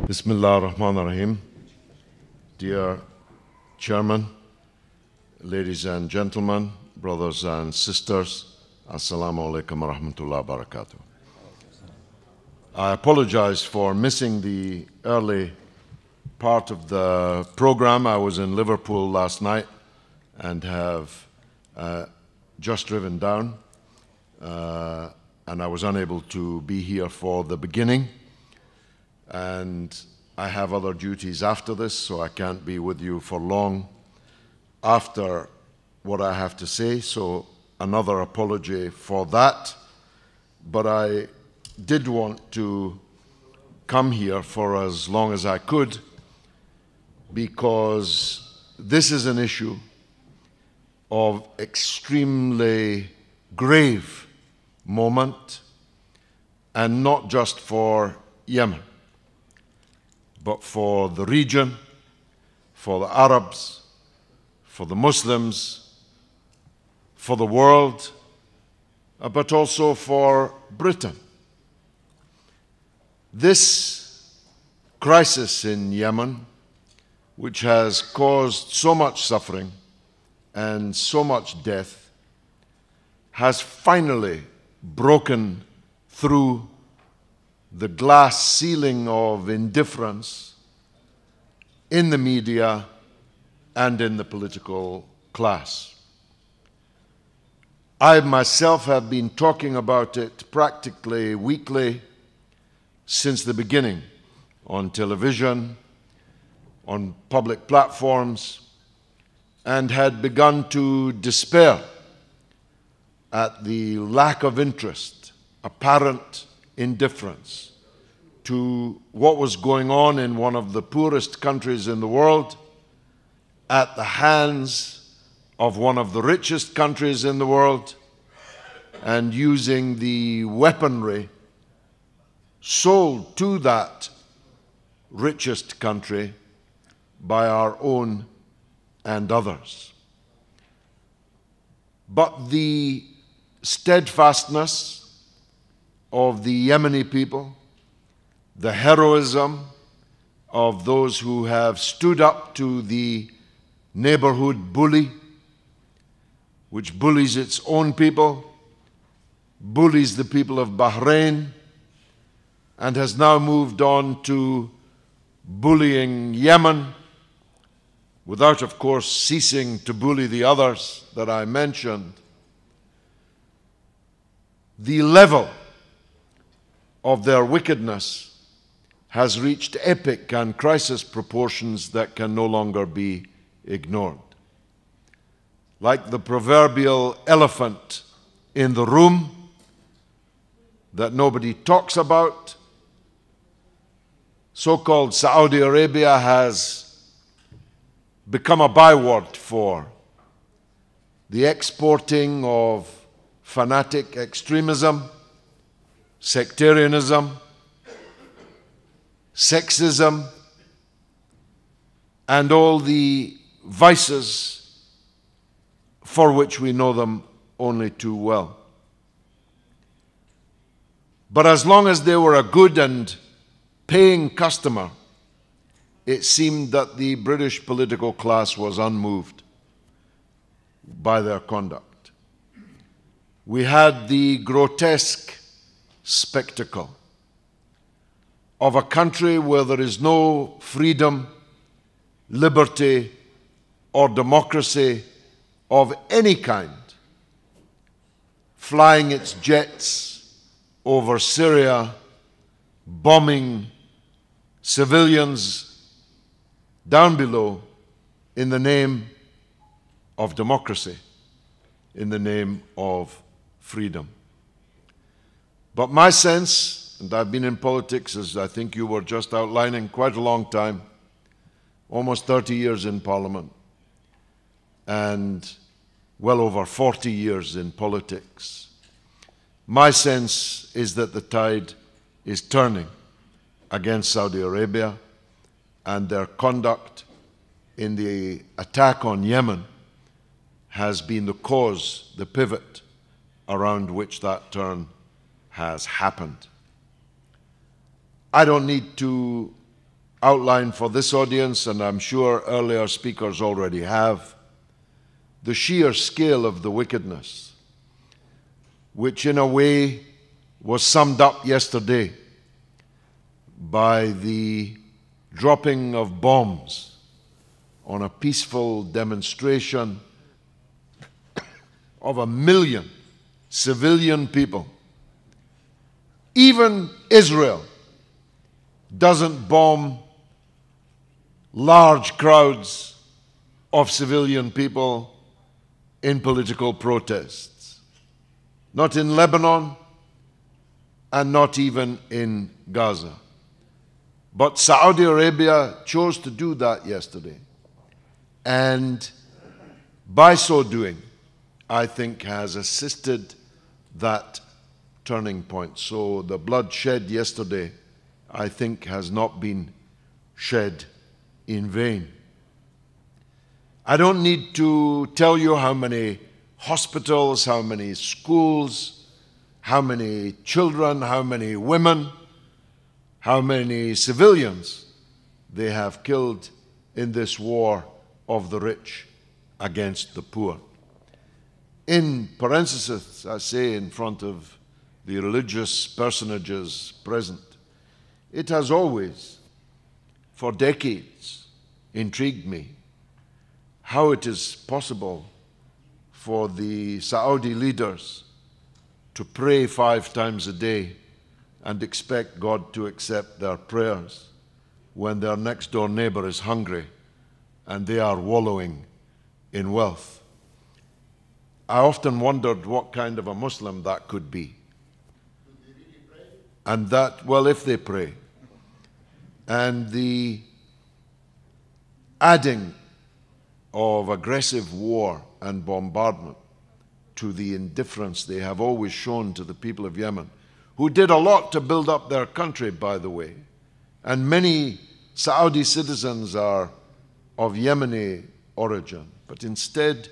Bismillah ar-Rahman ar-Rahim. Dear Chairman, ladies and gentlemen, brothers and sisters, Assalamu alaikum wa rahmatullahi wa barakatuh. I apologize for missing the early part of the program. I was in Liverpool last night and have just driven down, and I was unable to be here for the beginning. And I have other duties after this, so I can't be with you for long after what I have to say, so another apology for that. But I did want to come here for as long as I could, because this is an issue of extremely grave moment, and not just for Yemen, but for the region, for the Arabs, for the Muslims, for the world, but also for Britain. This crisis in Yemen, which has caused so much suffering and so much death, has finally broken through the glass ceiling of indifference in the media and in the political class. I myself have been talking about it practically weekly since the beginning, on television, on public platforms, and had begun to despair at the lack of interest, apparent indifference to what was going on in one of the poorest countries in the world at the hands of one of the richest countries in the world, and using the weaponry sold to that richest country by our own and others. But the steadfastness of the Yemeni people, the heroism of those who have stood up to the neighborhood bully, which bullies its own people, bullies the people of Bahrain, and has now moved on to bullying Yemen, without, of course, ceasing to bully the others that I mentioned. The level of their wickedness has reached epic and crisis proportions that can no longer be ignored. Like the proverbial elephant in the room that nobody talks about, so-called Saudi Arabia has become a byword for the exporting of fanatic extremism, sectarianism, sexism, and all the vices for which we know them only too well. But as long as they were a good and paying customer, it seemed that the British political class was unmoved by their conduct. We had the grotesque spectacle of a country where there is no freedom, liberty, or democracy of any kind, flying its jets over Syria, bombing civilians down below in the name of democracy, in the name of freedom. But my sense, and I've been in politics, as I think you were just outlining, quite a long time, almost 30 years in Parliament, and well over 40 years in politics. My sense is that the tide is turning against Saudi Arabia, and their conduct in the attack on Yemen has been the cause, the pivot around which that turn has happened. I don't need to outline for this audience, and I'm sure earlier speakers already have, the sheer scale of the wickedness, which in a way was summed up yesterday by the dropping of bombs on a peaceful demonstration of 1 million civilian people. Even Israel doesn't bomb large crowds of civilian people in political protests. Not in Lebanon and not even in Gaza. But Saudi Arabia chose to do that yesterday. And by so doing, I think has assisted that turning point. So the blood shed yesterday, I think, has not been shed in vain. I don't need to tell you how many hospitals, how many schools, how many children, how many women, how many civilians they have killed in this war of the rich against the poor. In parenthesis, I say in front of the religious personages present, it has always, for decades, intrigued me how it is possible for the Saudi leaders to pray 5 times a day and expect God to accept their prayers when their next door neighbor is hungry and they are wallowing in wealth. I often wondered what kind of a Muslim that could be. And that, well, if they pray. And the adding of aggressive war and bombardment to the indifference they have always shown to the people of Yemen, who did a lot to build up their country, by the way. And many Saudi citizens are of Yemeni origin. But instead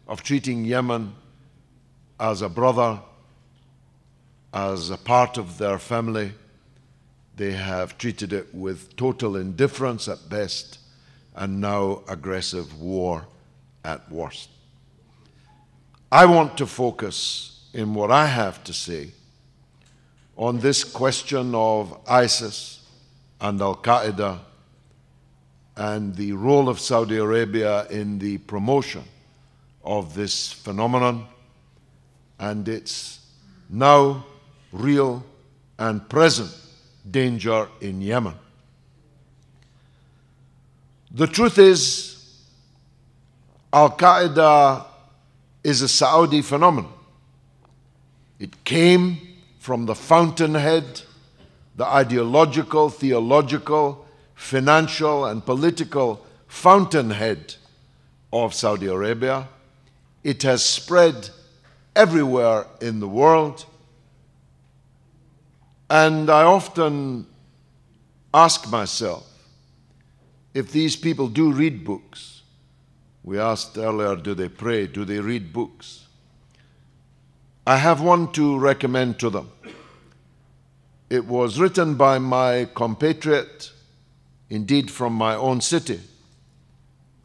of treating Yemen as a brother, as a part of their family, they have treated it with total indifference at best, and now aggressive war at worst. I want to focus in what I have to say on this question of ISIS and Al-Qaeda and the role of Saudi Arabia in the promotion of this phenomenon and its now real and present danger in Yemen. The truth is, Al-Qaeda is a Saudi phenomenon. It came from the fountainhead, the ideological, theological, financial, and political fountainhead of Saudi Arabia. It has spread everywhere in the world. And I often ask myself, if these people do read books, we asked earlier, do they pray? Do they read books? I have one to recommend to them. It was written by my compatriot, indeed from my own city,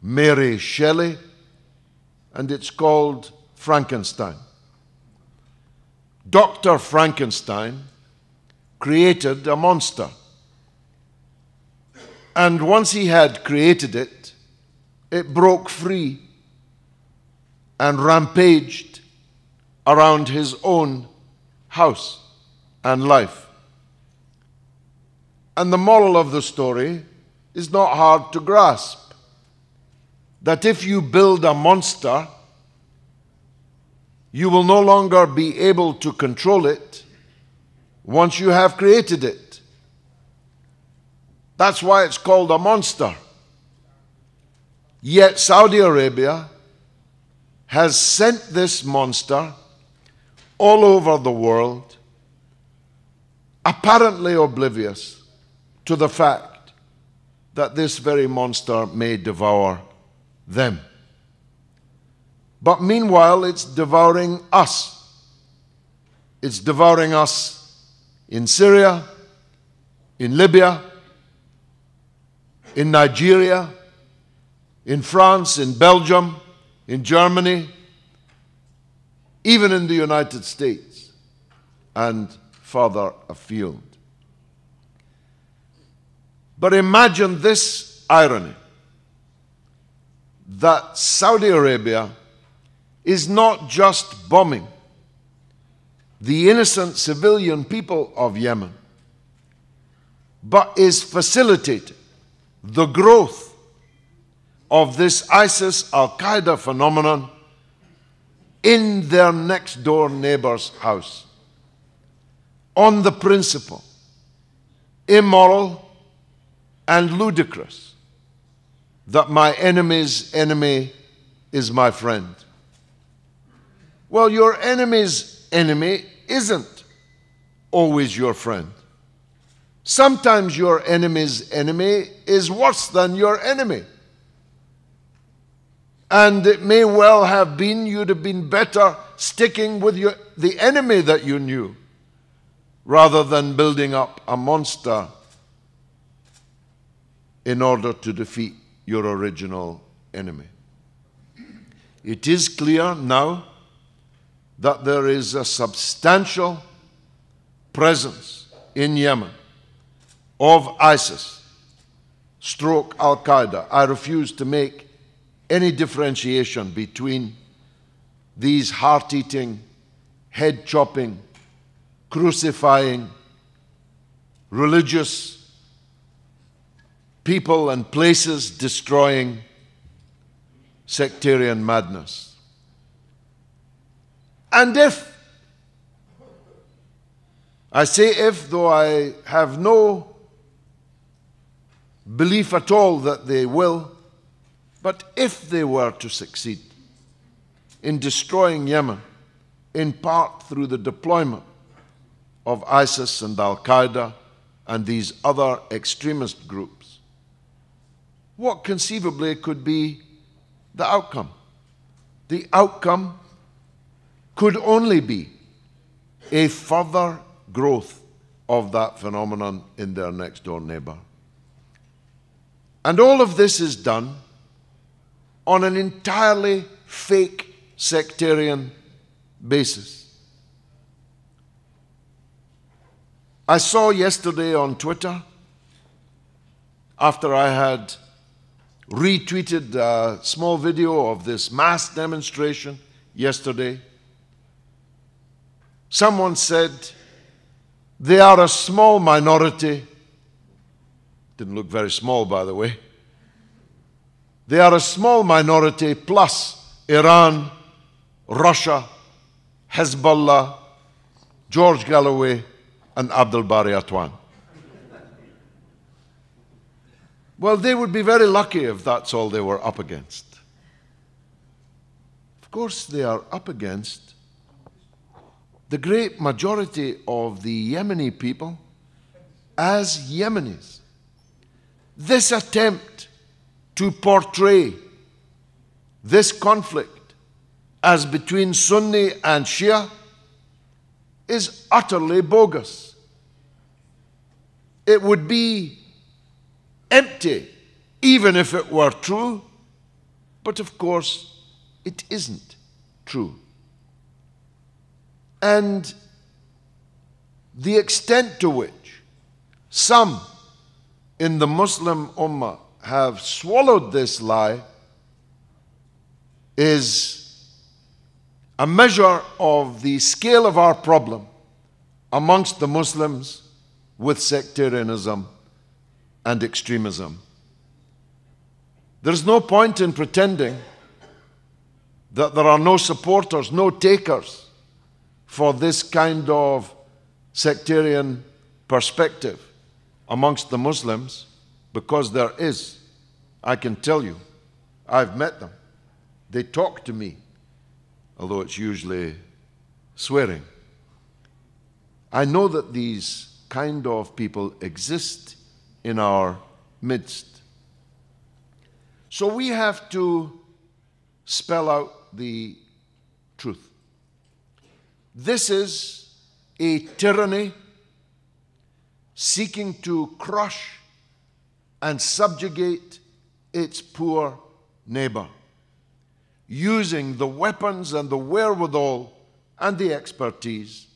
Mary Shelley, and it's called Frankenstein. Dr. Frankenstein created a monster. And once he had created it, it broke free and rampaged around his own house and life. And the moral of the story is not hard to grasp. That if you build a monster, you will no longer be able to control it once you have created it. That's why it's called a monster. Yet Saudi Arabia has sent this monster all over the world, apparently oblivious to the fact that this very monster may devour them. But meanwhile, it's devouring us. It's devouring us in Syria, in Libya, in Nigeria, in France, in Belgium, in Germany, even in the United States, and further afield. But imagine this irony, that Saudi Arabia is not just bombing the innocent civilian people of Yemen, but is facilitating the growth of this ISIS Al-Qaeda phenomenon in their next door neighbor's house, on the principle, immoral and ludicrous, that my enemy's enemy is my friend. Well, your enemy's enemy isn't always your friend. Sometimes your enemy's enemy is worse than your enemy. And it may well have been you'd have been better sticking with the enemy that you knew, rather than building up a monster in order to defeat your original enemy. It is clear now that there is a substantial presence in Yemen of ISIS, stroke Al-Qaeda. I refuse to make any differentiation between these heart-eating, head-chopping, crucifying, religious people and places destroying sectarian madness. And if, I say if, though I have no belief at all that they will, but if they were to succeed in destroying Yemen, in part through the deployment of ISIS and Al-Qaeda and these other extremist groups, what conceivably could be the outcome? The outcome could only be a further growth of that phenomenon in their next door neighbor. And all of this is done on an entirely fake sectarian basis. I saw yesterday on Twitter, after I had retweeted a small video of this mass demonstration yesterday, someone said, they are a small minority. Didn't look very small, by the way. They are a small minority plus Iran, Russia, Hezbollah, George Galloway, and Abdel Bari Atwan. Well, they would be very lucky if that's all they were up against. Of course, they are up against the great majority of the Yemeni people as Yemenis. This attempt to portray this conflict as between Sunni and Shia is utterly bogus. It would be empty even if it were true, but of course it isn't true. And the extent to which some in the Muslim Ummah have swallowed this lie is a measure of the scale of our problem amongst the Muslims with sectarianism and extremism. There's no point in pretending that there are no supporters, no takers for this kind of sectarian perspective amongst the Muslims, because there is. I can tell you, I've met them. They talk to me, although it's usually swearing. I know that these kind of people exist in our midst. So we have to spell out the truth. This is a tyranny seeking to crush and subjugate its poor neighbor, using the weapons and the wherewithal and the expertise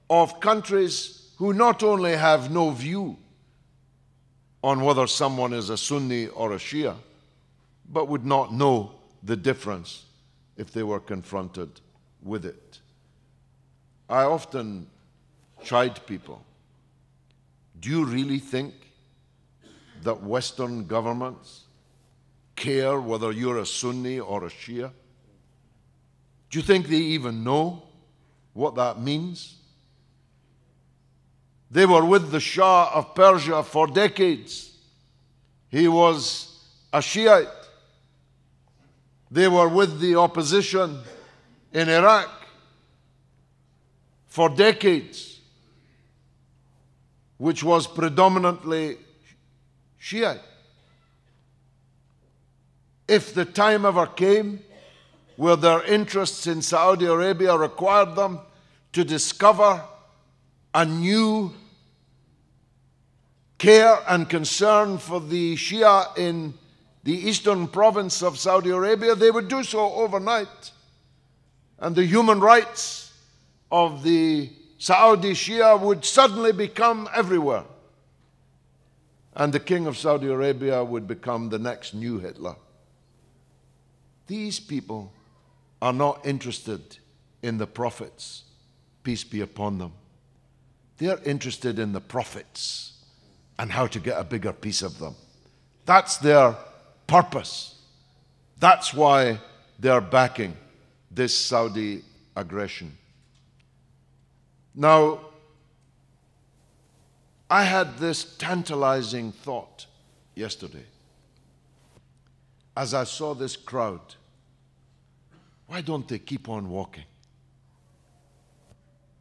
of countries who not only have no view on whether someone is a Sunni or a Shia, but would not know the difference if they were confronted with it. I often chide people. Do you really think that Western governments care whether you're a Sunni or a Shia? Do you think they even know what that means? They were with the Shah of Persia for decades. He was a Shiite. They were with the opposition in Iraq for decades, which was predominantly Shiite. If the time ever came where their interests in Saudi Arabia required them to discover a new care and concern for the Shia in the eastern province of Saudi Arabia, they would do so overnight. And the human rights of the Saudi Shia would suddenly become everywhere. And the king of Saudi Arabia would become the next new Hitler. These people are not interested in the prophets, peace be upon them. They're interested in the profits and how to get a bigger piece of them. That's their purpose. That's why they're backing this Saudi aggression. Now, I had this tantalizing thought yesterday as I saw this crowd. Why don't they keep on walking?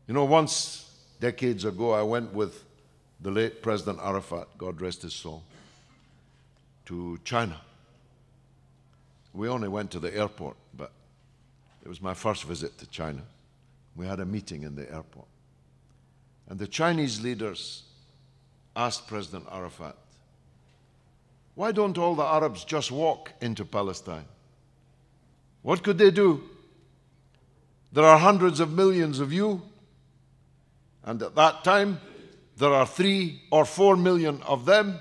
You know, once, decades ago, I went with the late President Arafat, God rest his soul, to China. We only went to the airport, but it was my first visit to China. We had a meeting in the airport. And the Chinese leaders asked President Arafat, why don't all the Arabs just walk into Palestine? What could they do? There are hundreds of millions of you, and at that time, there are 3 or 4 million of them.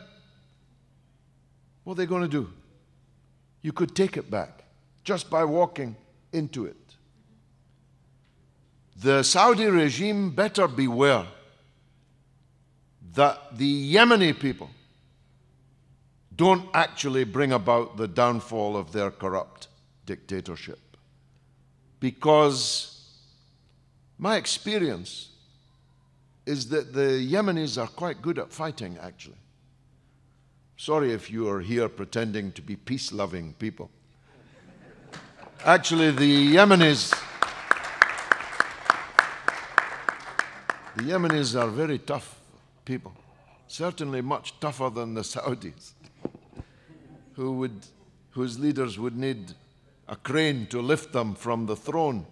What are they going to do? You could take it back just by walking into it. The Saudi regime better beware that the Yemeni people don't actually bring about the downfall of their corrupt dictatorship. Because my experience is that the Yemenis are quite good at fighting, actually. Sorry if you are here pretending to be peace-loving people. Actually, the Yemenis are very tough people, certainly much tougher than the Saudis, whose leaders would need a crane to lift them from the throne.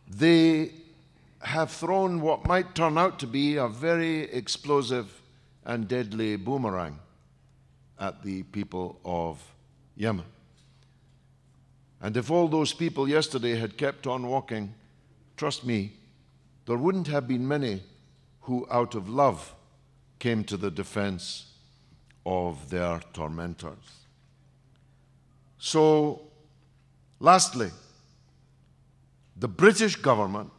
They have thrown what might turn out to be a very explosive and deadly boomerang at the people of Yemen. And if all those people yesterday had kept on walking, trust me, there wouldn't have been many who, out of love, came to the defense of their tormentors. So, lastly, the British government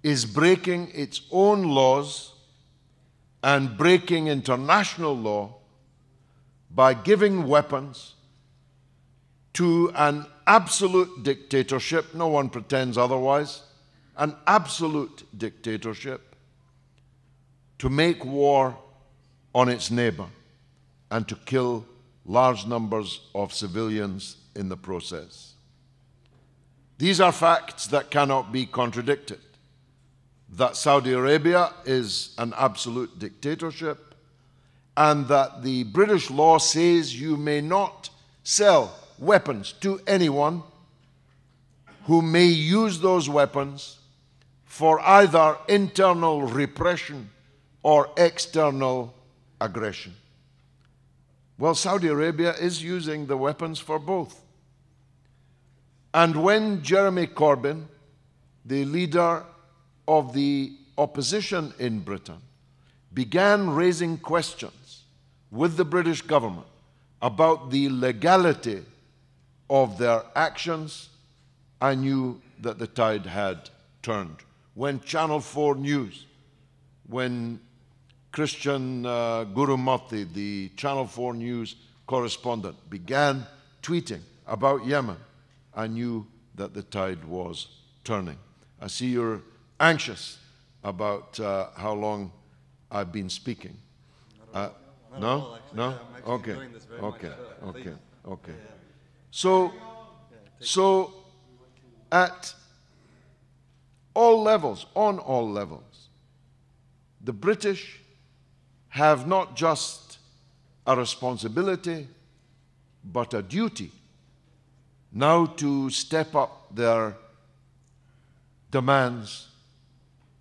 is breaking its own laws and breaking international law by giving weapons to an absolute dictatorship, no one pretends otherwise, an absolute dictatorship, to make war on its neighbor and to kill large numbers of civilians in the process. These are facts that cannot be contradicted. That Saudi Arabia is an absolute dictatorship, and that the British law says you may not sell weapons to anyone who may use those weapons for either internal repression or external aggression. Well, Saudi Arabia is using the weapons for both. And when Jeremy Corbyn, the leader of the opposition in Britain, began raising questions with the British government about the legality of their actions, I knew that the tide had turned. When Channel 4 News, when Christian Gurumati, the Channel 4 News correspondent, began tweeting about Yemen, I knew that the tide was turning. I see you're anxious about how long I've been speaking. No? No? Okay. Okay. Okay. Okay. So at all levels, on all levels, the British have not just a responsibility, but a duty now to step up their demands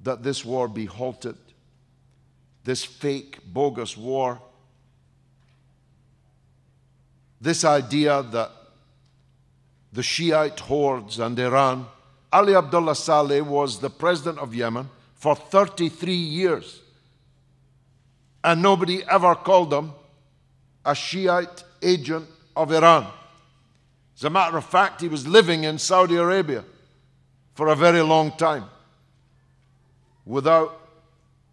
that this war be halted, this fake, bogus war, this idea that the Shiite hordes and Iran. Ali Abdullah Saleh was the president of Yemen for 33 years, and nobody ever called him a Shiite agent of Iran. As a matter of fact, he was living in Saudi Arabia for a very long time without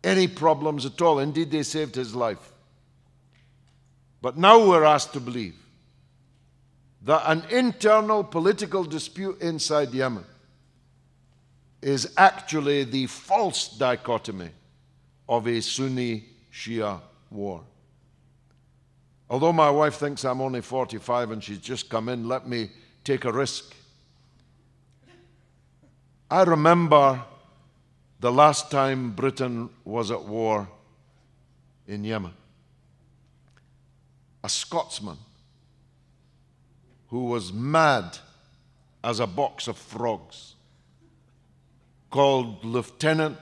any problems at all. Indeed, they saved his life. But now we're asked to believe that an internal political dispute inside Yemen is actually the false dichotomy of a Sunni-Shia war. Although my wife thinks I'm only 45 and she's just come in, let me take a risk. I remember the last time Britain was at war in Yemen. A Scotsman who was mad as a box of frogs, called Lieutenant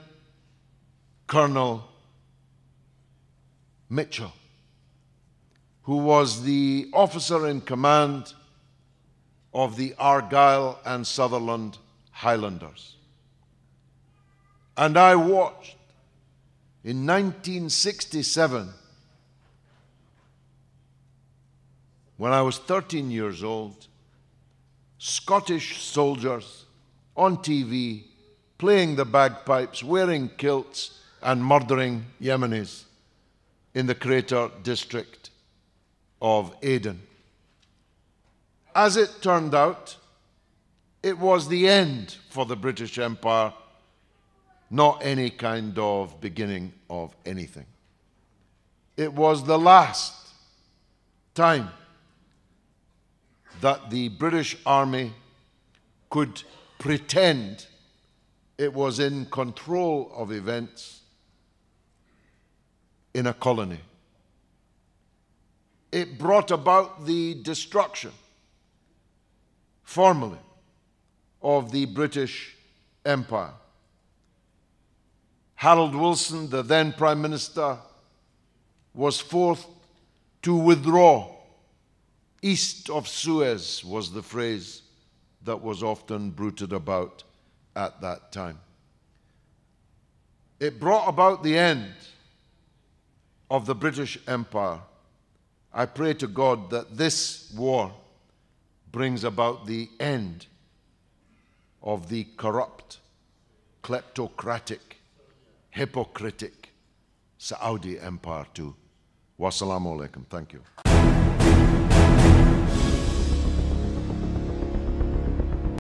Colonel Mitchell, who was the officer in command of the Argyll and Sutherland Highlanders. And I watched in 1967, when I was 13 years old, Scottish soldiers on TV playing the bagpipes, wearing kilts, and murdering Yemenis in the Crater district of Aden. As it turned out, it was the end for the British Empire, not any kind of beginning of anything. It was the last time that the British Army could pretend it was in control of events in a colony. It brought about the destruction, formally, of the British Empire. Harold Wilson, the then Prime Minister, was forced to withdraw. East of Suez was the phrase that was often bruited about at that time. It brought about the end of the British Empire. I pray to God that this war brings about the end of the corrupt, kleptocratic, hypocritic Saudi Empire too. Wassalamu alaikum. Thank you.